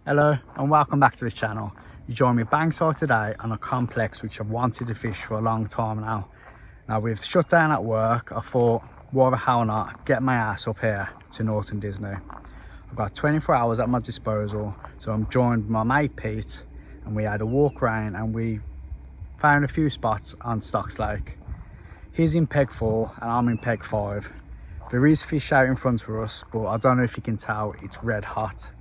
Hello and welcome back to the channel. You join me bangside today on a complex which I've wanted to fish for a long time now. Now we've shut down at work. I thought, why the hell not get my ass up here to Norton Disney. I've got 24 hours at my disposal, so I'm joined by my mate Pete and we had a walk around and we found a few spots on Stocks Lake. He's in peg 4 and I'm in peg 5. There is fish out in front of us, but I don't know if you can tell, it's red hot.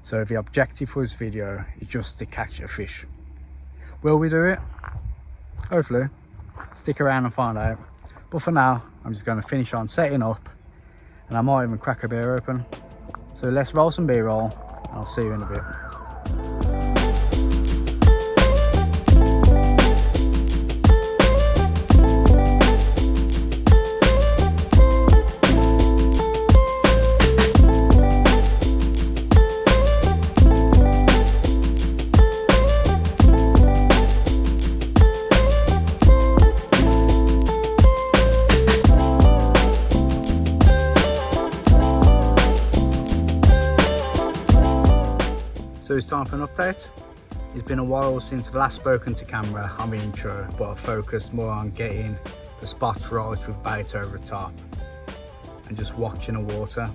So the objective for this video is just to catch a fish. Will we do it? Hopefully. Stick around and find out. But for now, I'm just going to finish on setting up and I might even crack a beer open. So let's roll some B-roll and I'll see you in a bit. So it's time for an update. It's been a while since I've last spoken to camera on the intro, but I've focused more on getting the spots right with bait over the top and just watching the water.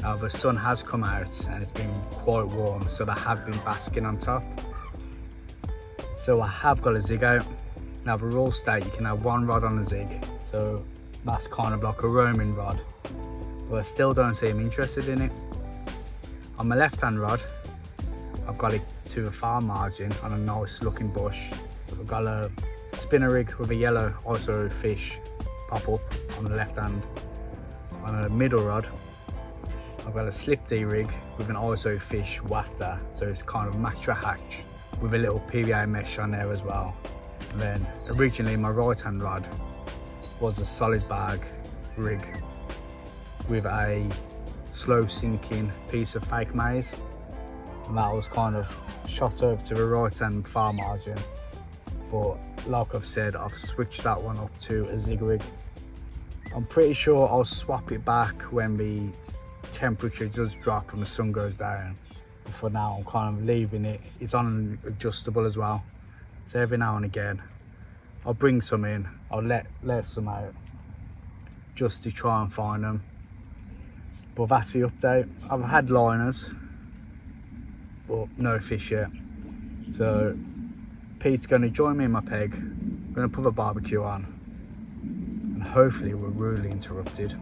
Now the sun has come out and it's been quite warm, so they have been basking on top. So I have got a zig out. Now the rule state you can have one rod on a zig, so that's kind of like a roaming rod, but I still don't seem interested in it. On my left hand rod I've got it to a far margin on a nice looking bush. I've got a spinner rig with a yellow ISO fish pop up on the left hand. On a middle rod I've got a slip D rig with an ISO fish wafter, so it's kind of macra hatch with a little PVA mesh on there as well. And then originally my right hand rod was a solid bag rig with a slow sinking piece of fake maize. And that was kind of shot over to the right hand far margin, but like I've said, I've switched that one up to a zig rig. I'm pretty sure I'll swap it back when the temperature does drop and the sun goes down, but for now I'm kind of leaving it. It's on adjustable as well, so every now and again I'll bring some in, I'll let some out just to try and find them. But that's the update. I've had liners but no fish yet, so Pete's going to join me in my peg. I'm going to put the barbecue on and hopefully we're rudely interrupted.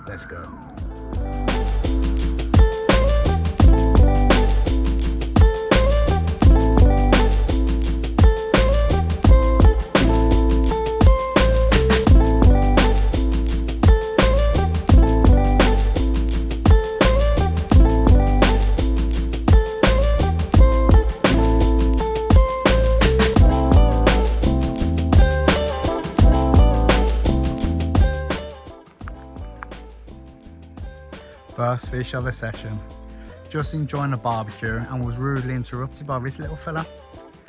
Let's go. First fish of the session. Just enjoying the barbecue and was rudely interrupted by this little fella.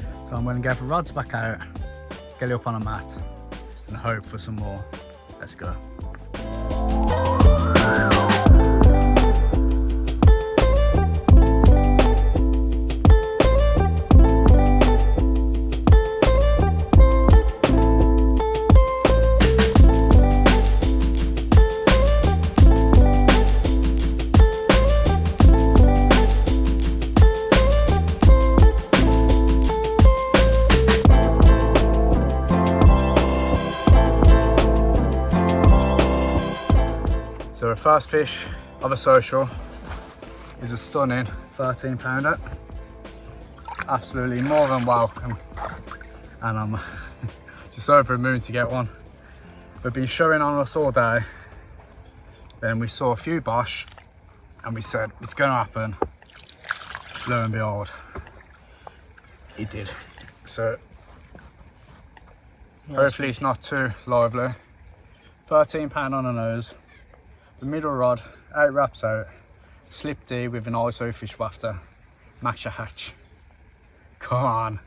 So I'm going to get the rods back out, get it up on a mat and hope for some more. Let's go. So the first fish of a social is a stunning 13 pounder. Absolutely more than welcome, and I'm just over the moon to get one. They've been showing on us all day. Then we saw a few bosh and we said it's going to happen. Lo and behold, it did. So hopefully it's not too lively. 13 pound on the nose. The middle rod, 8 wraps out, slip D with an ISO fish wafter, matcha hatch. Come on. I'm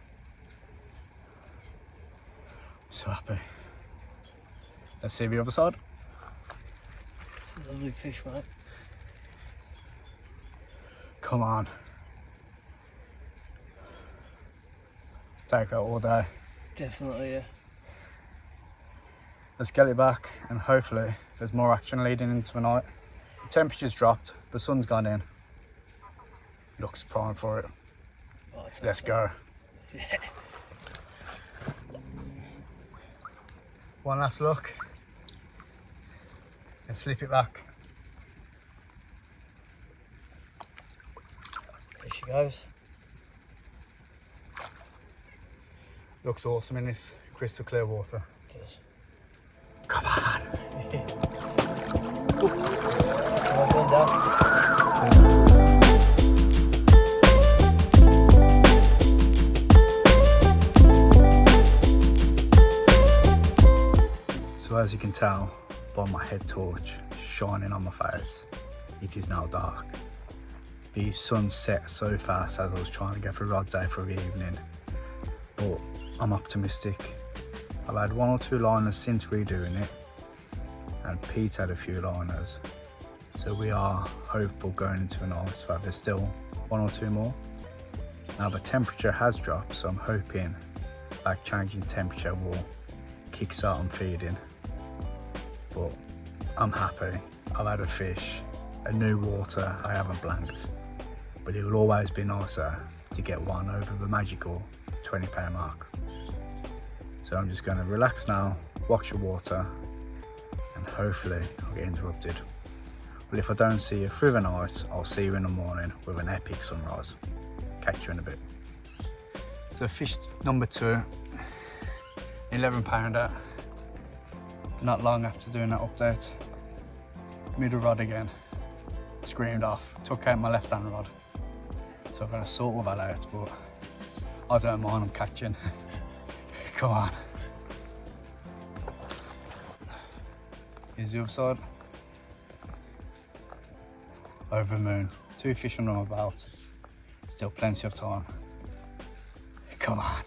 so happy. Let's see the other side. It's a lovely fish, right? Come on. Take out all day. Definitely, yeah. Let's get it back, and hopefully there's more action leading into the night. The temperature's dropped, the sun's gone in. Looks prime for it. Oh, Let's go. Yeah. One last look and slip it back. There she goes. Looks awesome in this crystal clear water. Cheers. Come on. Well done, Dan. So as you can tell by my head torch shining on my face, it is now dark. The sun set so fast as I was trying to get the rods out for the evening, but I'm optimistic. I've had 1 or 2 liners since redoing it, and Pete had a few liners, so we are hopeful going into the night that there's still 1 or 2 more. Now the temperature has dropped, so I'm hoping that changing temperature will kickstart on feeding, but I'm happy. I've had a fish, a new water I haven't blanked, but it will always be nicer to get one over the magical £20 mark. So I'm just going to relax now, watch the water, and hopefully I'll get interrupted. But if I don't see you through the night, I'll see you in the morning with an epic sunrise. Catch you in a bit. So fish number 2, 11 pounder. Not long after doing that update, middle rod again, screamed off, took out my left hand rod. So I'm going to sort all that out, but I don't mind, I'm catching. Come on. Here's the other side. Over the moon. 2 fish under my belt. Still plenty of time. Come on.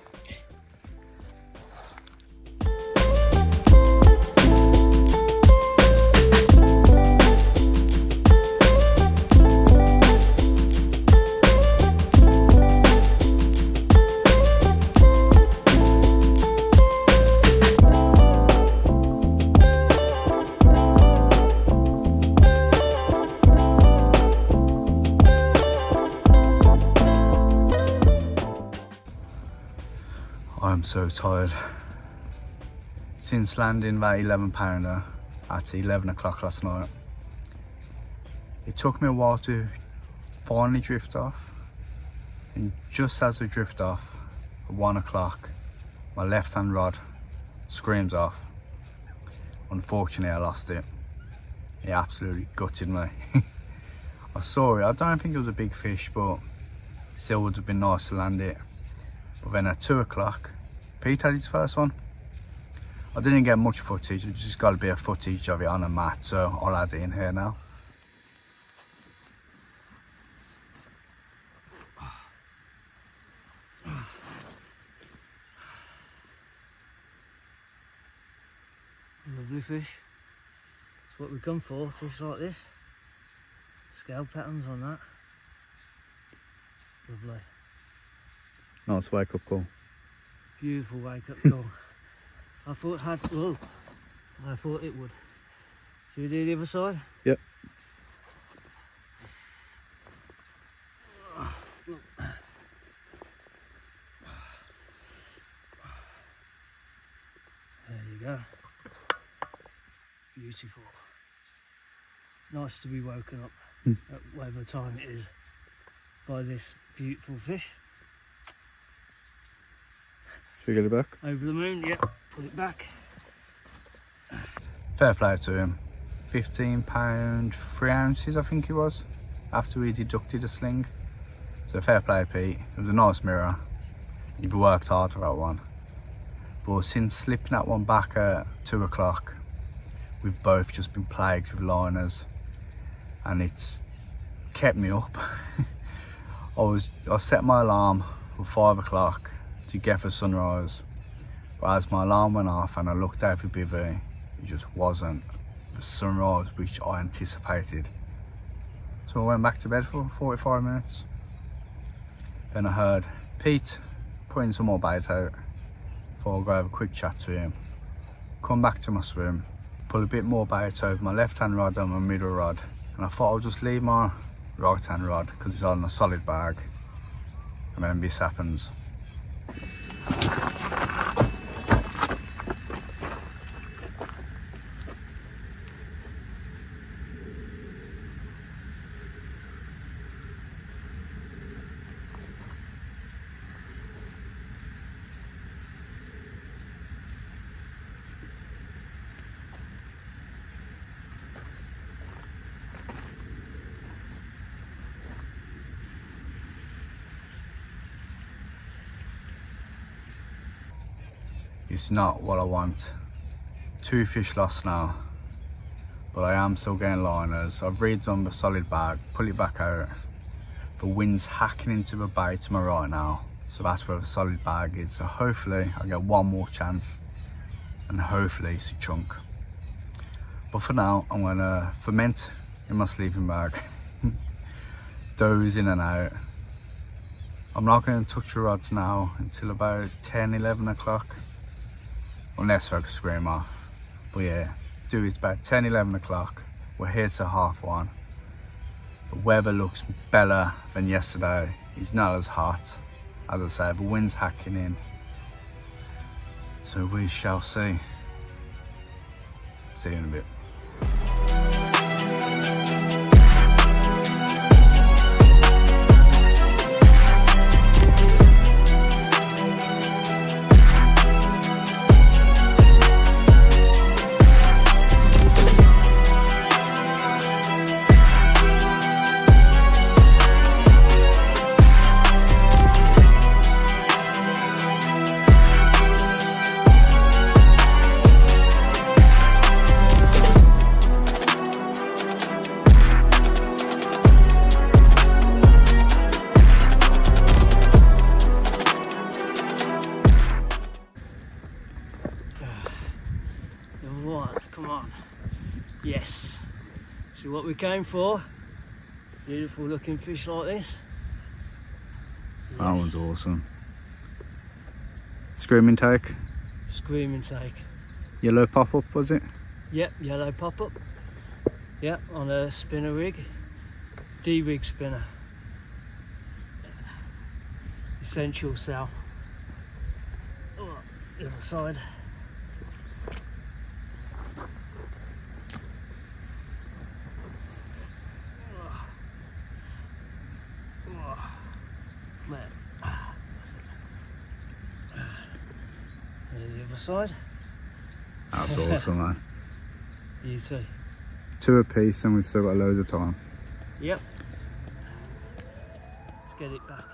I'm so tired. Since landing that 11 pounder at 11 o'clock last night, it took me a while to finally drift off, and just as I drift off at 1 o'clock, my left hand rod screams off. Unfortunately I lost it. It absolutely gutted me. I saw it, I don't think it was a big fish, but still would have been nice to land it. But then at 2 o'clock, Pete had his first one. I didn't get much footage, I just got a bit of footage of it on a mat, so I'll add it in here now. Lovely fish. That's what we've come for, fish like this. Scale patterns on that. Lovely. Nice wake up call. Beautiful wake up call. I thought it had, whoa, I thought it would. Should we do the other side? Yep. There you go. Beautiful. Nice to be woken up at whatever time it is by this beautiful fish. Should we get it back? Over the moon, yep. Put it back. Fair play to him. £15, 3 ounces I think it was, after we deducted a sling. So fair play Pete, it was a nice mirror. You've worked hard for that one. But since slipping that one back at 2 o'clock, we've both just been plagued with liners, and it's kept me up. I set my alarm for 5 o'clock to get for sunrise, but as my alarm went off and I looked out for bivvy, it just wasn't the sunrise which I anticipated. So So I went back to bed for 45 minutes. Then I heard Pete putting some more bait out. Thought I'll go have a quick chat to him. Come back to my swim, pull a bit more bait over my left hand rod and my middle rod. And I thought I'll just leave my right hand rod because it's on a solid bag. And then this happens. It's not what I want. 2 fish lost now, but I am still getting liners. I've reads on the solid bag, pull it back out. The wind's hacking into the bait to my right now, so that's where the solid bag is. So hopefully I get one more chance, and hopefully it's a chunk. But for now, I'm gonna ferment in my sleeping bag, doze in and out. I'm not going to touch the rods now until about 10-11 o'clock. Unless I can scream off. But yeah, it's about 10-11 o'clock. We're here till 1:30. The weather looks better than yesterday. It's not as hot. As I said, the wind's hacking in. So we shall see. See you in a bit. Come on. Yes. See what we came for? Beautiful looking fish like this. Yes. That one's awesome. Screaming take. Screaming take. Yellow pop-up, was it? Yep, yellow pop-up. Yep, on a spinner rig. D-rig spinner. Essential cell. Oh, the other side. There's the other side. That's awesome, man. Beauty. 2 apiece and we've still got loads of time. Yep. Let's get it back.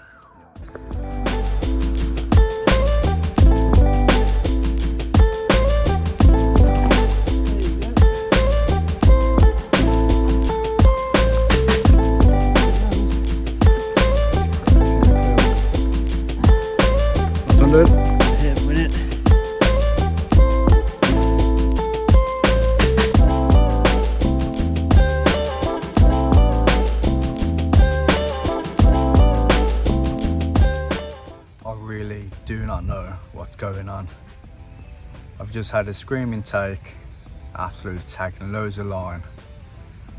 Good. Yeah, win it. I really do not know what's going on. I've just had a screaming take, absolutely taking loads of line,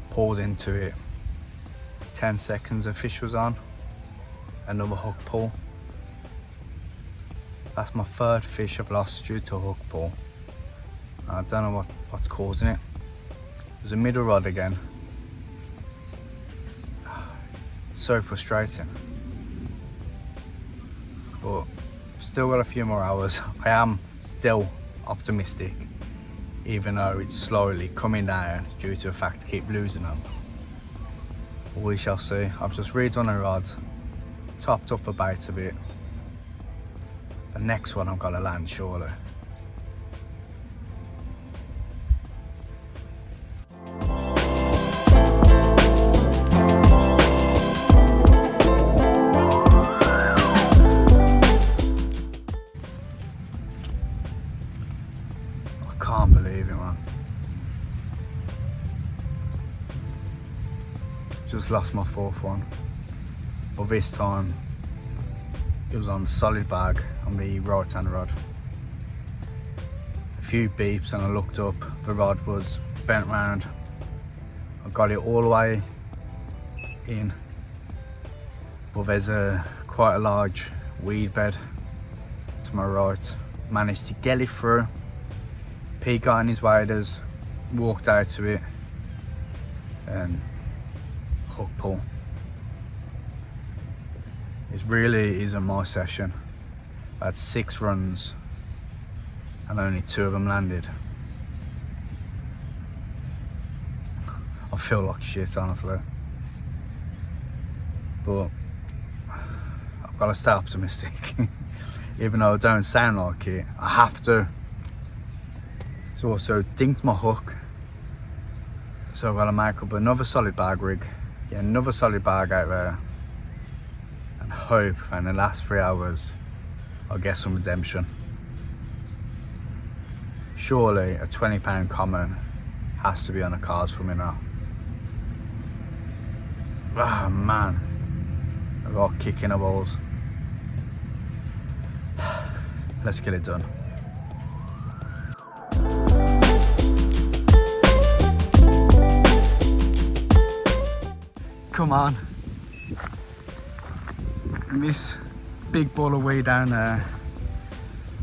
pulled into it. 10 seconds a fish was on, another hook pull. That's my 3rd fish I've lost due to a hook pull. I don't know what's causing it. There's a middle rod again. So frustrating. But still got a few more hours. I am still optimistic, even though it's slowly coming down due to the fact I keep losing them. But we shall see. I've just read on a rod, topped up a bait a bit. The next one I'm gonna land surely. I can't believe it, man. Just lost my fourth one, but this time it was on solid bag on the right hand rod. A few beeps and I looked up, the rod was bent round. I got it all the way in, but there's quite a large weed bed to my right. Managed to get it through. Pete got in his waders, walked out to it, and hook pull. It really isn't my session. I had 6 runs and only 2 of them landed. I feel like shit, honestly, but I've got to stay optimistic. Even though I don't sound like it, I have to. It's also dinked my hook, so I've got to make up another solid bag rig, get another solid bag out there, and hope that in the last 3 hours I'll get some redemption. Surely a £20 common has to be on the cards for me now. Ah man, I got a kick in the balls. Let's get it done. Come on. And this big ball of weed down there,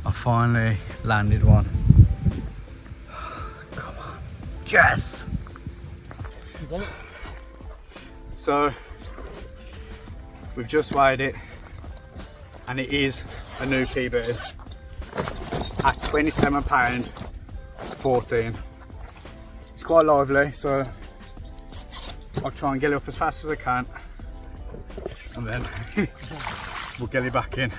I finally landed one. Come on. Yes! You got it? So, we've just weighed it, and it is a new PB at £27.14. It's quite lively, so I'll try and get it up as fast as I can, and then we'll get it back in.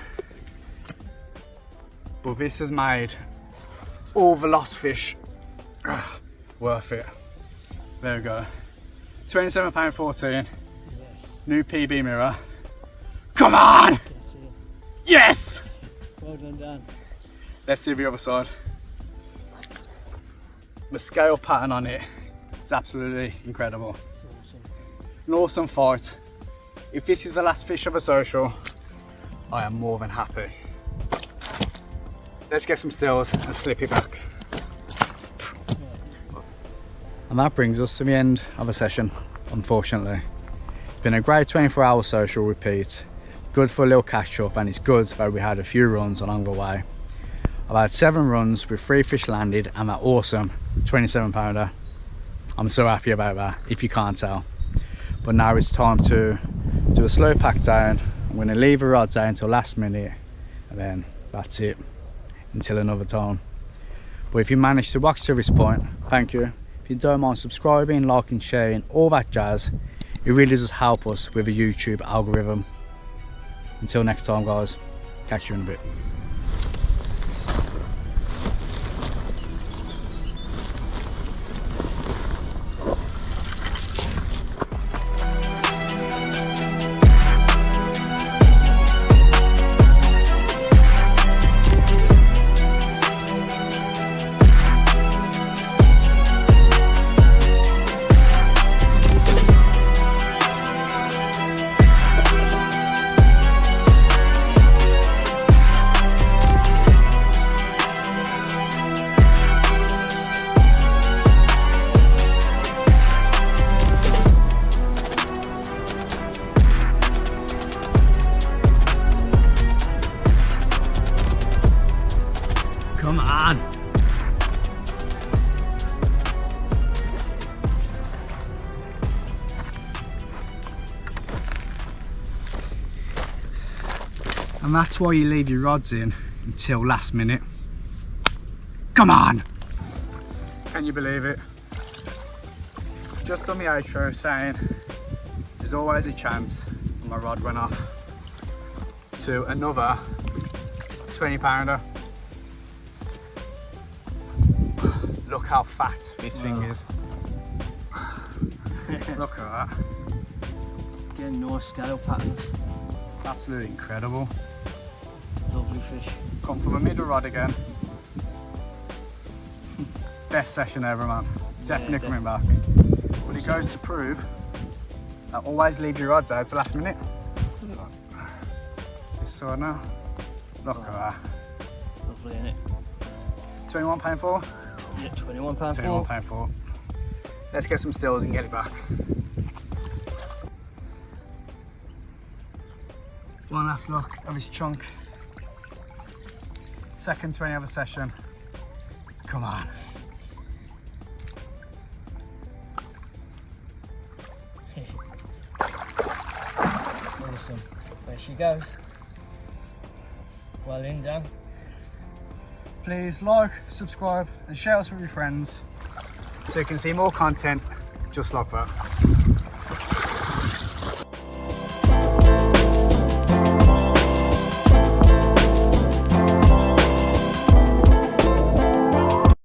But this has made all the lost fish worth it. There we go. £27.14. New PB mirror. Come on! Yes! Well done, Dan. Let's do the other side. The scale pattern on it is absolutely incredible. An awesome fight. If this is the last fish of a social, I am more than happy. Let's get some stills and slip it back. And that brings us to the end of the session, unfortunately. It's been a great 24-hour social with Pete. Good for a little catch up, and it's good that we had a few runs along the way. I've had 7 runs with 3 fish landed and that awesome 27-pounder. I'm so happy about that, if you can't tell. But now it's time to do a slow pack down. I'm going to leave the rods out until last minute, and then that's it until another time. But if you managed to watch to this point, thank you. If you don't mind subscribing, liking, sharing, all that jazz, it really does help us with the YouTube algorithm. Until next time guys, catch you in a bit. Come on! And that's why you leave your rods in until last minute. Come on! Can you believe it? Just on the outro saying there's always a chance, and my rod went off to another 20-pounder. Look how fat this thing is. Look at that. Again, nice scale patterns. It's absolutely incredible. Lovely fish. Come from a middle rod again. Best session ever, man. Definitely coming back. But it goes to prove Always leave your rods out to last minute. This side now. Look at that. Lovely, isn't it? £21 for? Yeah, £21 for. £21 for. Let's get some stills and get it back. One last look of his chunk. Second 20 of a session. Come on. Awesome. There she goes. Well in, Dan. Please like, subscribe and share us with your friends so you can see more content just like that.